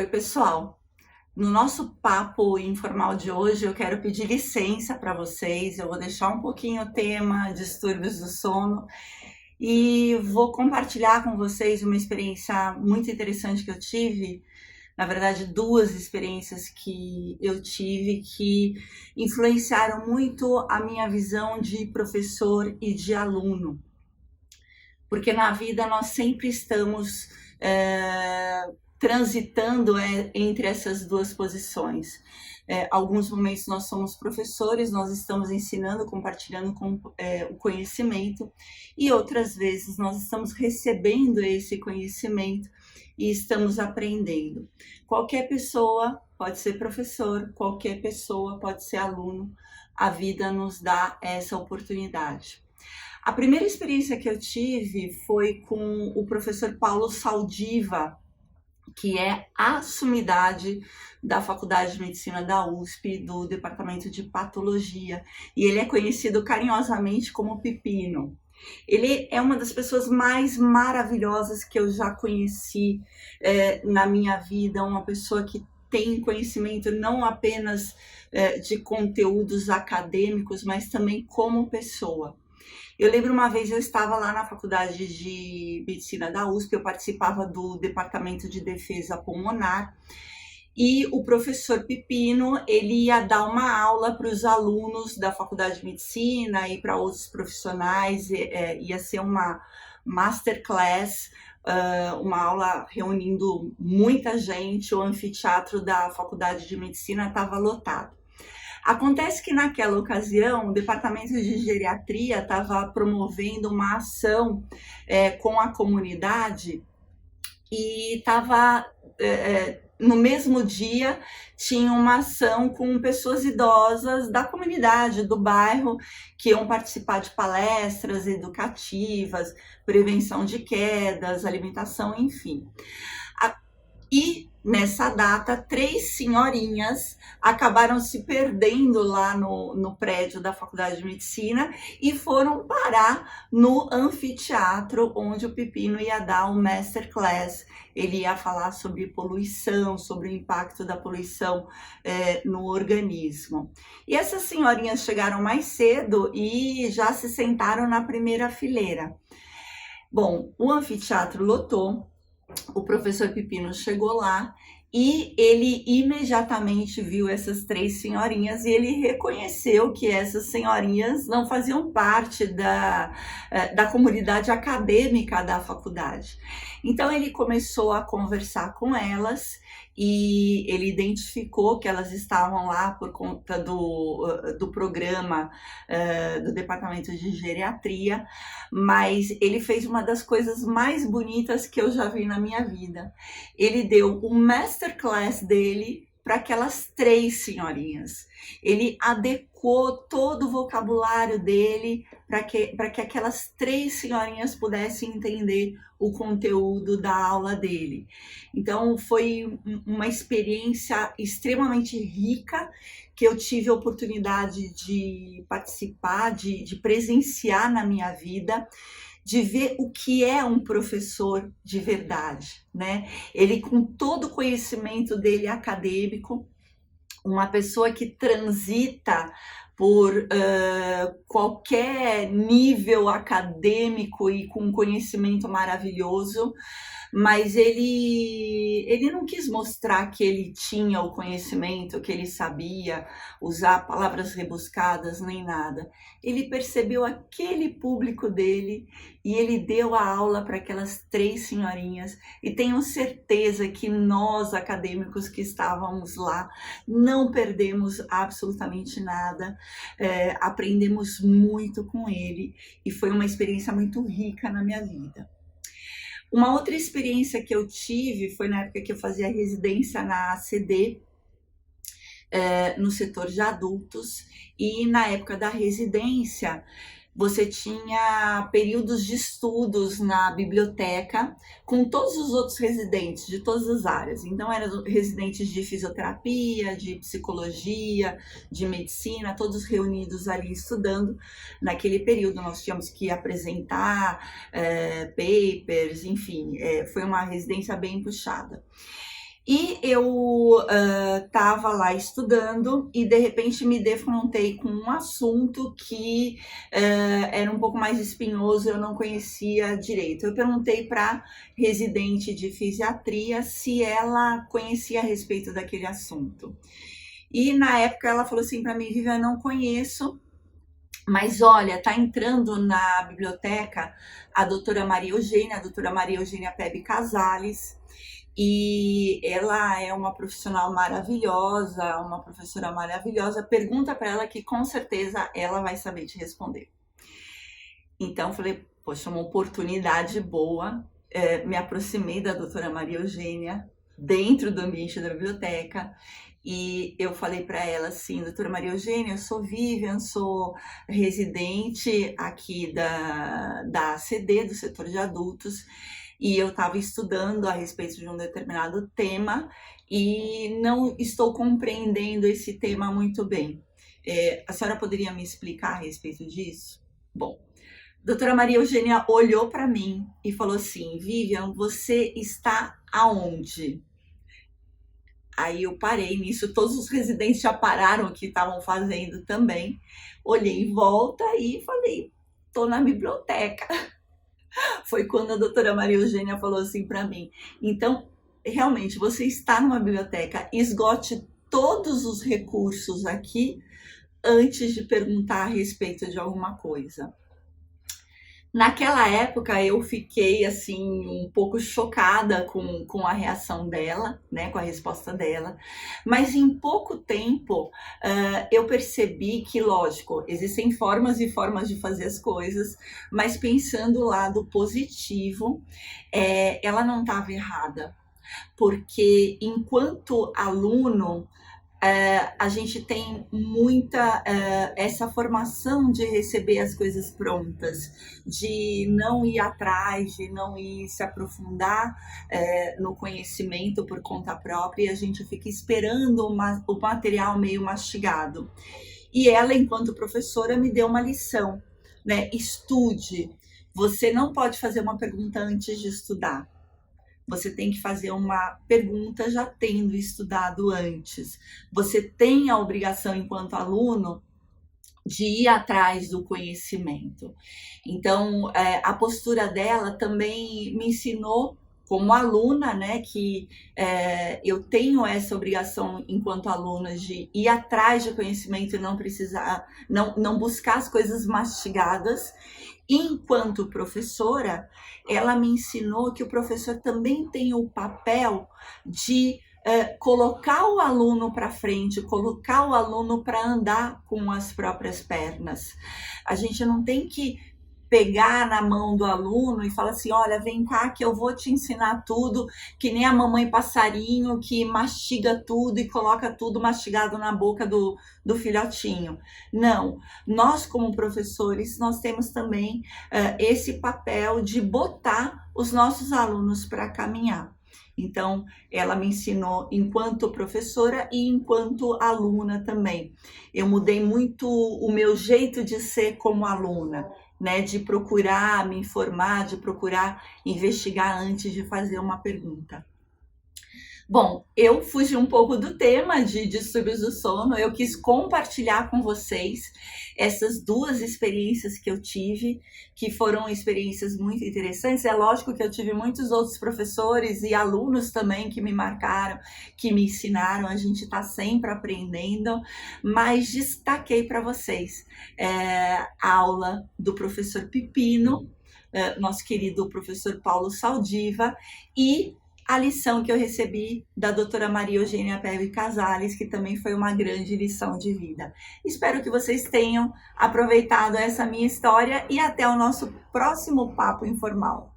Oi, pessoal. No nosso papo informal de hoje, eu quero pedir licença para vocês. Eu vou deixar um pouquinho o tema distúrbios do sono e vou compartilhar com vocês uma experiência muito interessante que eu tive. Na verdade, duas experiências que eu tive que influenciaram muito a minha visão de professor e de aluno. Porque na vida nós sempre estamos transitando entre essas duas posições. Alguns momentos nós somos professores, nós estamos ensinando, compartilhando o conhecimento, e outras vezes nós estamos recebendo esse conhecimento e estamos aprendendo. Qualquer pessoa pode ser professor, qualquer pessoa pode ser aluno, a vida nos dá essa oportunidade. A primeira experiência que eu tive foi com o professor Paulo Saldiva, que é a sumidade da Faculdade de Medicina da USP, do Departamento de Patologia, e ele é conhecido carinhosamente como Pepino. Ele é uma das pessoas mais maravilhosas que eu já conheci na minha vida, uma pessoa que tem conhecimento não apenas de conteúdos acadêmicos, mas também como pessoa. Eu lembro uma vez eu estava lá na Faculdade de Medicina da USP, eu participava do Departamento de Defesa Pulmonar, e o professor Pepino, ele ia dar uma aula para os alunos da Faculdade de Medicina e para outros profissionais, ia ser uma masterclass, uma aula reunindo muita gente, o anfiteatro da Faculdade de Medicina estava lotado. Acontece que naquela ocasião o Departamento de Geriatria estava promovendo uma ação com a comunidade e estava no mesmo dia tinha uma ação com pessoas idosas da comunidade, do bairro, que iam participar de palestras educativas, prevenção de quedas, alimentação, enfim. E nessa data, 3 senhorinhas acabaram se perdendo lá no prédio da Faculdade de Medicina e foram parar no anfiteatro onde o Pepino ia dar um masterclass. Ele ia falar sobre poluição, sobre o impacto da poluição no organismo. E essas senhorinhas chegaram mais cedo e já se sentaram na primeira fileira. Bom, o anfiteatro lotou. O professor Pepino chegou lá e ele imediatamente viu essas 3 senhorinhas e ele reconheceu que essas senhorinhas não faziam parte da comunidade acadêmica da faculdade. Então ele começou a conversar com elas e ele identificou que elas estavam lá por conta do programa do Departamento de Geriatria, mas ele fez uma das coisas mais bonitas que eu já vi na minha vida. Ele deu o masterclass dele para aquelas 3 senhorinhas. Ele adequou todo o vocabulário dele para que aquelas 3 senhorinhas pudessem entender o conteúdo da aula dele. Então foi uma experiência extremamente rica que eu tive a oportunidade de participar, de presenciar na minha vida, de ver o que é um professor de verdade, né? Ele, com todo o conhecimento dele acadêmico, uma pessoa que transita por qualquer nível acadêmico e com conhecimento maravilhoso, mas ele não quis mostrar que ele tinha o conhecimento, que ele sabia usar palavras rebuscadas nem nada. Ele percebeu aquele público dele e ele deu a aula para aquelas 3 senhorinhas, e tenho certeza que nós, acadêmicos que estávamos lá, não perdemos absolutamente nada, aprendemos muito com ele e foi uma experiência muito rica na minha vida. Uma outra experiência que eu tive foi na época que eu fazia residência na ACD, no setor de adultos, e na época da residência você tinha períodos de estudos na biblioteca com todos os outros residentes de todas as áreas. Então eram residentes de fisioterapia, de psicologia, de medicina, todos reunidos ali estudando. Naquele período nós tínhamos que apresentar papers, enfim, foi uma residência bem puxada. E eu estava lá estudando e de repente me defrontei com um assunto que era um pouco mais espinhoso, eu não conhecia direito. Eu perguntei para a residente de fisiatria se ela conhecia a respeito daquele assunto. E na época ela falou assim para mim: Vivian, eu não conheço, mas olha, tá entrando na biblioteca a doutora Maria Eugênia, Pebe Casales, e ela é uma profissional maravilhosa, uma professora maravilhosa. Pergunta para ela que com certeza ela vai saber te responder. Então falei, poxa, uma oportunidade boa. Me aproximei da doutora Maria Eugênia dentro do ambiente da biblioteca e eu falei para ela assim: doutora Maria Eugênia, eu sou Vivian, sou residente aqui da ACD, do setor de adultos, e eu estava estudando a respeito de um determinado tema e não estou compreendendo esse tema muito bem. A senhora poderia me explicar a respeito disso? Bom, doutora Maria Eugênia olhou para mim e falou assim: Vivian, você está aonde? Aí eu parei nisso, todos os residentes já pararam o que estavam fazendo também. Olhei em volta e falei: tô na biblioteca. Foi quando a doutora Maria Eugênia falou assim para mim: então, realmente, você está numa biblioteca, esgote todos os recursos aqui antes de perguntar a respeito de alguma coisa. Naquela época eu fiquei assim um pouco chocada com a reação dela, né, com a resposta dela, mas em pouco tempo eu percebi que, lógico, existem formas e formas de fazer as coisas, mas pensando o lado positivo, ela não estava errada, porque enquanto aluno a gente tem muita essa formação de receber as coisas prontas, de não ir atrás, de não ir se aprofundar no conhecimento por conta própria, e a gente fica esperando o material meio mastigado. E ela, enquanto professora, me deu uma lição, né? Estude. Você não pode fazer uma pergunta antes de estudar. Você tem que fazer uma pergunta já tendo estudado antes. Você tem a obrigação, enquanto aluno, de ir atrás do conhecimento. Então, a postura dela também me ensinou, como aluna, né, que eu tenho essa obrigação enquanto aluna de ir atrás de conhecimento e não precisar, não buscar as coisas mastigadas. Enquanto professora, ela me ensinou que o professor também tem o papel de colocar o aluno para frente, colocar o aluno para andar com as próprias pernas. A gente não tem que pegar na mão do aluno e falar assim: olha, vem cá que eu vou te ensinar tudo, que nem a mamãe passarinho que mastiga tudo e coloca tudo mastigado na boca do filhotinho. Não, nós como professores, nós temos também esse papel de botar os nossos alunos para caminhar. Então, ela me ensinou enquanto professora e enquanto aluna também. Eu mudei muito o meu jeito de ser como aluna, né? De procurar me informar, de procurar investigar antes de fazer uma pergunta. Bom, eu fugi um pouco do tema de distúrbios do sono, eu quis compartilhar com vocês essas duas experiências que eu tive, que foram experiências muito interessantes. É lógico que eu tive muitos outros professores e alunos também que me marcaram, que me ensinaram, a gente está sempre aprendendo, mas destaquei para vocês a aula do professor Pipino, nosso querido professor Paulo Saldiva, e a lição que eu recebi da doutora Maria Eugênia Pebe Casales, que também foi uma grande lição de vida. Espero que vocês tenham aproveitado essa minha história e até o nosso próximo Papo Informal.